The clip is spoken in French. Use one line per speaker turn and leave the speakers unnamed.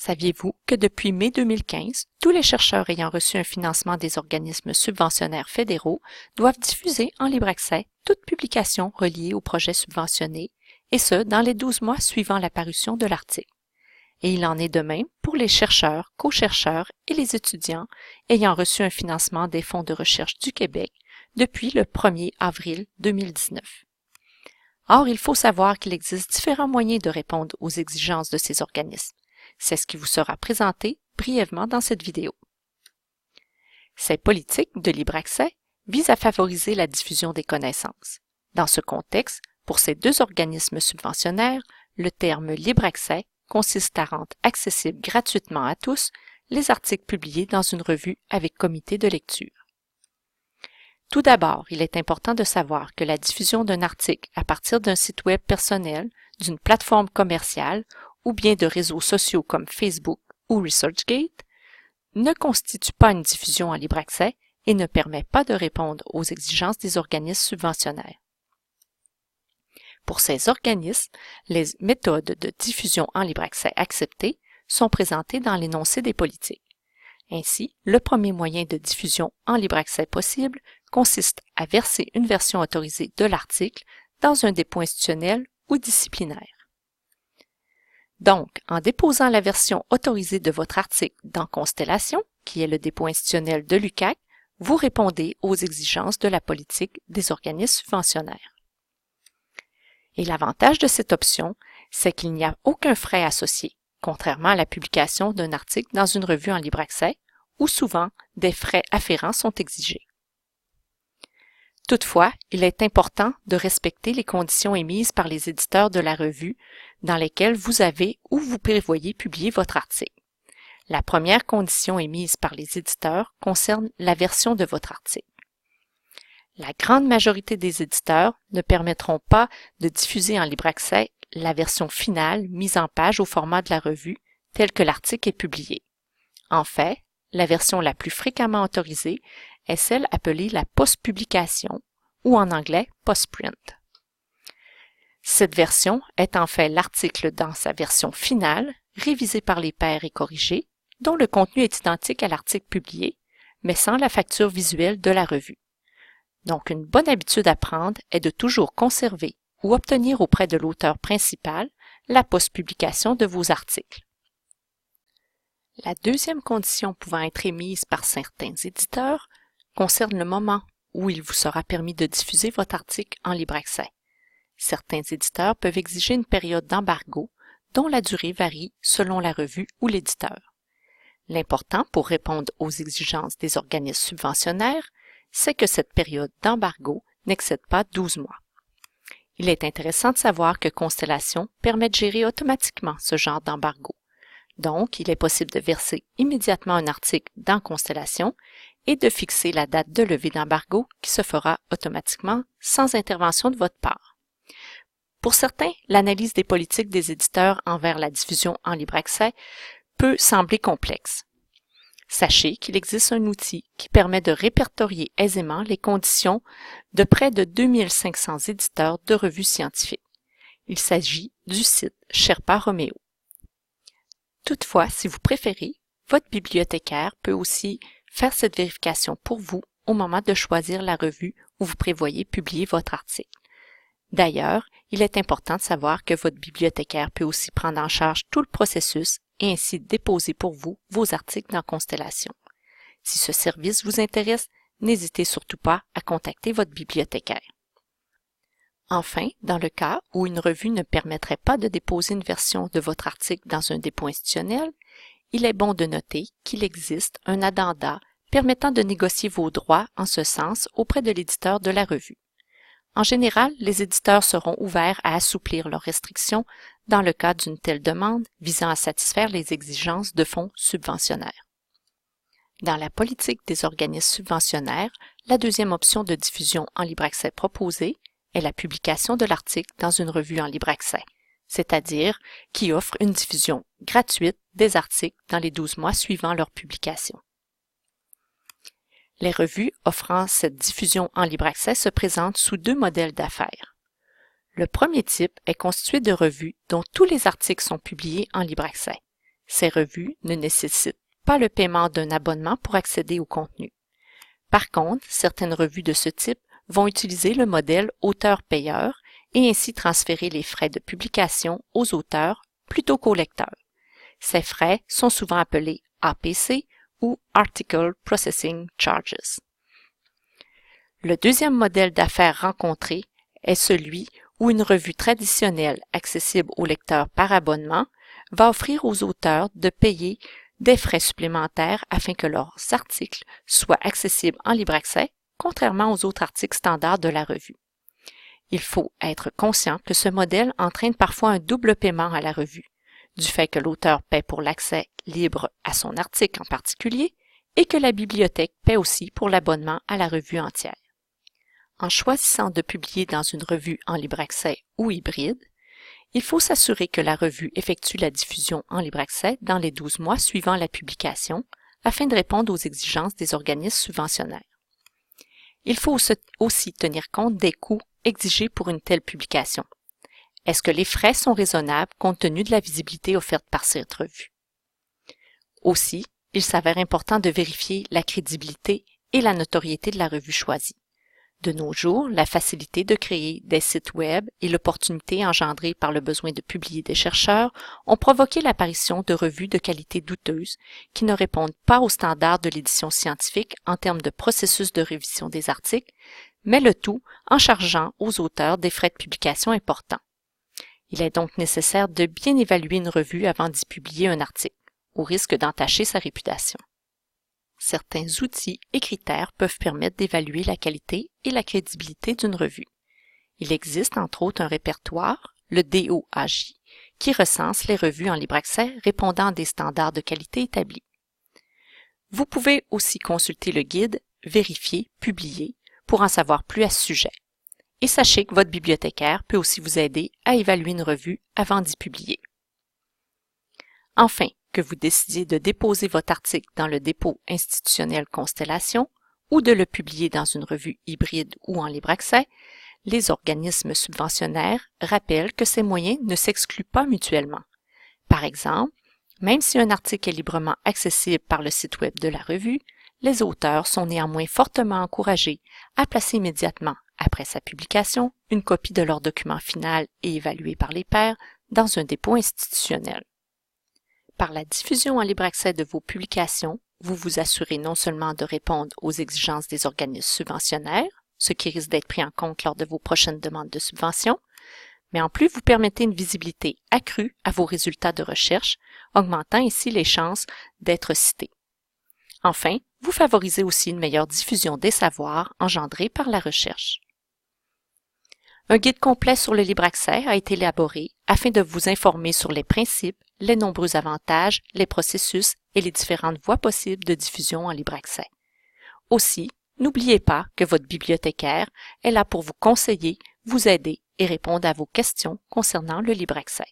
Saviez-vous que depuis mai 2015, tous les chercheurs ayant reçu un financement des organismes subventionnaires fédéraux doivent diffuser en libre accès toute publication reliée au projet subventionné, et ce, dans les 12 mois suivant la parution de l'article. Et il en est de même pour les chercheurs, co-chercheurs et les étudiants ayant reçu un financement des fonds de recherche du Québec depuis le 1er avril 2019. Or, il faut savoir qu'il existe différents moyens de répondre aux exigences de ces organismes. C'est ce qui vous sera présenté brièvement dans cette vidéo. Ces politiques de libre accès visent à favoriser la diffusion des connaissances. Dans ce contexte, pour ces deux organismes subventionnaires, le terme libre accès consiste à rendre accessibles gratuitement à tous les articles publiés dans une revue avec comité de lecture. Tout d'abord, il est important de savoir que la diffusion d'un article à partir d'un site web personnel, d'une plateforme commerciale ou bien de réseaux sociaux comme Facebook ou ResearchGate ne constitue pas une diffusion en libre accès et ne permet pas de répondre aux exigences des organismes subventionnaires. Pour ces organismes, les méthodes de diffusion en libre accès acceptées sont présentées dans l'énoncé des politiques. Ainsi, le premier moyen de diffusion en libre accès possible consiste à verser une version autorisée de l'article dans un dépôt institutionnel ou disciplinaire. Donc, en déposant la version autorisée de votre article dans Constellation, qui est le dépôt institutionnel de l'UQAC, vous répondez aux exigences de la politique des organismes subventionnaires. Et l'avantage de cette option, c'est qu'il n'y a aucun frais associé, contrairement à la publication d'un article dans une revue en libre accès, où souvent des frais afférents sont exigés. Toutefois, il est important de respecter les conditions émises par les éditeurs de la revue dans lesquelles vous avez ou vous prévoyez publier votre article. La première condition émise par les éditeurs concerne la version de votre article. La grande majorité des éditeurs ne permettront pas de diffuser en libre accès la version finale mise en page au format de la revue telle que l'article est publié. En fait, la version la plus fréquemment autorisée est celle appelée la post-publication ou en anglais post-print. Cette version est en fait l'article dans sa version finale, révisée par les pairs et corrigée, dont le contenu est identique à l'article publié, mais sans la facture visuelle de la revue. Donc, une bonne habitude à prendre est de toujours conserver ou obtenir auprès de l'auteur principal la post-publication de vos articles. La deuxième condition pouvant être émise par certains éditeurs concerne le moment où il vous sera permis de diffuser votre article en libre accès. Certains éditeurs peuvent exiger une période d'embargo dont la durée varie selon la revue ou l'éditeur. L'important pour répondre aux exigences des organismes subventionnaires, c'est que cette période d'embargo n'excède pas 12 mois. Il est intéressant de savoir que Constellation permet de gérer automatiquement ce genre d'embargo. Donc, il est possible de verser immédiatement un article dans Constellation et de fixer la date de levée d'embargo qui se fera automatiquement sans intervention de votre part. Pour certains, l'analyse des politiques des éditeurs envers la diffusion en libre accès peut sembler complexe. Sachez qu'il existe un outil qui permet de répertorier aisément les conditions de près de 2500 éditeurs de revues scientifiques. Il s'agit du site Sherpa Romeo. Toutefois, si vous préférez, votre bibliothécaire peut aussi faire cette vérification pour vous au moment de choisir la revue où vous prévoyez publier votre article. D'ailleurs, il est important de savoir que votre bibliothécaire peut aussi prendre en charge tout le processus et ainsi déposer pour vous vos articles dans Constellation. Si ce service vous intéresse, n'hésitez surtout pas à contacter votre bibliothécaire. Enfin, dans le cas où une revue ne permettrait pas de déposer une version de votre article dans un dépôt institutionnel, il est bon de noter qu'il existe un addenda permettant de négocier vos droits en ce sens auprès de l'éditeur de la revue. En général, les éditeurs seront ouverts à assouplir leurs restrictions dans le cas d'une telle demande visant à satisfaire les exigences de fonds subventionnaires. Dans la politique des organismes subventionnaires, la deuxième option de diffusion en libre accès proposée est la publication de l'article dans une revue en libre accès, c'est-à-dire qui offre une diffusion gratuite des articles dans les 12 mois suivant leur publication. Les revues offrant cette diffusion en libre accès se présentent sous deux modèles d'affaires. Le premier type est constitué de revues dont tous les articles sont publiés en libre accès. Ces revues ne nécessitent pas le paiement d'un abonnement pour accéder au contenu. Par contre, certaines revues de ce type vont utiliser le modèle auteur-payeur et ainsi transférer les frais de publication aux auteurs plutôt qu'aux lecteurs. Ces frais sont souvent appelés APC ou Article Processing Charges. Le deuxième modèle d'affaires rencontré est celui où une revue traditionnelle accessible aux lecteurs par abonnement va offrir aux auteurs de payer des frais supplémentaires afin que leurs articles soient accessibles en libre accès, contrairement aux autres articles standards de la revue. Il faut être conscient que ce modèle entraîne parfois un double paiement à la revue, du fait que l'auteur paie pour l'accès libre à son article en particulier et que la bibliothèque paie aussi pour l'abonnement à la revue entière. En choisissant de publier dans une revue en libre accès ou hybride, il faut s'assurer que la revue effectue la diffusion en libre accès dans les 12 mois suivant la publication afin de répondre aux exigences des organismes subventionnaires. Il faut aussi tenir compte des coûts exigés pour une telle publication. Est-ce que les frais sont raisonnables compte tenu de la visibilité offerte par cette revue? Aussi, il s'avère important de vérifier la crédibilité et la notoriété de la revue choisie. De nos jours, la facilité de créer des sites web et l'opportunité engendrée par le besoin de publier des chercheurs ont provoqué l'apparition de revues de qualité douteuse qui ne répondent pas aux standards de l'édition scientifique en termes de processus de révision des articles, mais le tout en chargeant aux auteurs des frais de publication importants. Il est donc nécessaire de bien évaluer une revue avant d'y publier un article, au risque d'entacher sa réputation. Certains outils et critères peuvent permettre d'évaluer la qualité et la crédibilité d'une revue. Il existe entre autres un répertoire, le DOAJ, qui recense les revues en libre accès répondant à des standards de qualité établis. Vous pouvez aussi consulter le guide « Vérifier, publier » pour en savoir plus à ce sujet. Et sachez que votre bibliothécaire peut aussi vous aider à évaluer une revue avant d'y publier. Enfin, que vous décidiez de déposer votre article dans le dépôt institutionnel Constellation ou de le publier dans une revue hybride ou en libre accès, les organismes subventionnaires rappellent que ces moyens ne s'excluent pas mutuellement. Par exemple, même si un article est librement accessible par le site web de la revue, les auteurs sont néanmoins fortement encouragés à placer immédiatement, après sa publication, une copie de leur document final et évalué par les pairs dans un dépôt institutionnel. Par la diffusion en libre accès de vos publications, vous vous assurez non seulement de répondre aux exigences des organismes subventionnaires, ce qui risque d'être pris en compte lors de vos prochaines demandes de subvention, mais en plus vous permettez une visibilité accrue à vos résultats de recherche, augmentant ainsi les chances d'être cités. Enfin, vous favorisez aussi une meilleure diffusion des savoirs engendrés par la recherche. Un guide complet sur le libre accès a été élaboré afin de vous informer sur les principes, les nombreux avantages, les processus et les différentes voies possibles de diffusion en libre accès. Aussi, n'oubliez pas que votre bibliothécaire est là pour vous conseiller, vous aider et répondre à vos questions concernant le libre accès.